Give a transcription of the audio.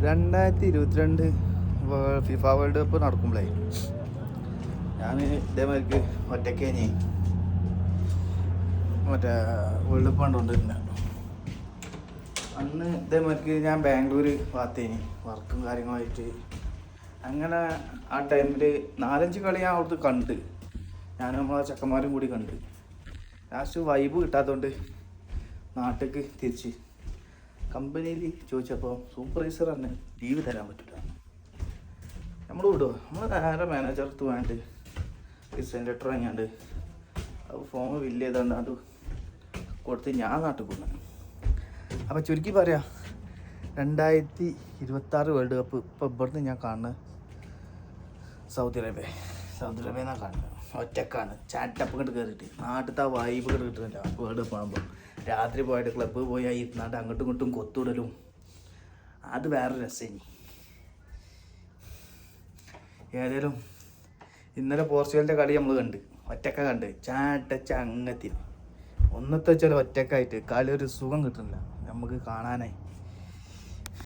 2022 FIFA world cup നടക്കുമ്പോഴേ ഞാൻ ഇതേമാതിരിക്ക് ഒറ്റക്കേനി മറ്റേ world cup കണ്ടുകൊണ്ടിരുന്നത്. അന്ന് ഇതേമാതിരിക്ക് ഞാൻ ബാംഗ്ലൂർ ഭാഗത്തേനി വർക്കും കാര്യങ്ങളായിട്ട്. അങ്ങനെ ആ ടൈമിൽ 4-5 കളി ഞാൻ അവിടുത്തെ കണ്ട്, ഞാനും നമ്മളെ ചെക്കന്മാരും കൂടി കണ്ട്. ലാസ്റ്റ് വൈബ് കിട്ടാത്തതുകൊണ്ട് നാട്ടിലേക്ക് തിരിച്ച് കമ്പനിയിൽ ചോദിച്ചപ്പോൾ സൂപ്പർവൈസർ തന്നെ ലീവ് തരാൻ പറ്റില്ല. നമ്മൾ വിടുമോ? നമ്മൾ നേരെ മാനേജർക്ക് വേണ്ടി ഡിസൈൻ ലെറ്റർ വാങ്ങിയാണ്ട് അത് ഫോം ഫില്ല് ചെയ്താണ്ട് അത് കൊടുത്ത് ഞാൻ നാട്ടിൽ പോകുന്നു. അപ്പോൾ ചുരുക്കി പറയാം, 2026 വേൾഡ് കപ്പ് ഇപ്പോൾ ഇവിടുന്ന് ഞാൻ കാണുന്നത് സൗദി അറേബ്യന്നാണ് കാണുന്നത്. ഒറ്റക്കാണ് ചാറ്റപ്പ് ഇങ്ങോട്ട് കയറിയിട്ട് നാട്ടിലത്തെ ആ വൈബ് ഇങ്ങോട്ട് കിട്ടുന്നില്ല. വേൾഡ് കപ്പ് ആകുമ്പോൾ രാത്രി പോയിട്ട് ക്ലബ്ബ് പോയി ഇരുന്നാണ്ട് അങ്ങോട്ടും ഇങ്ങോട്ടും കൊത്തുവിടലും അത് വേറെ രസേനി. ഏതായാലും ഇന്നലെ പോർച്ചുഗലിൻ്റെ കളി നമ്മൾ കണ്ട്, കണ്ട് ചാട്ടച്ചങ്ങത്തിന് ഒന്നത്തെ വെച്ചാൽ ഒറ്റക്കായിട്ട് കളി ഒരു സുഖം കിട്ടുന്നില്ല നമുക്ക് കാണാനായി.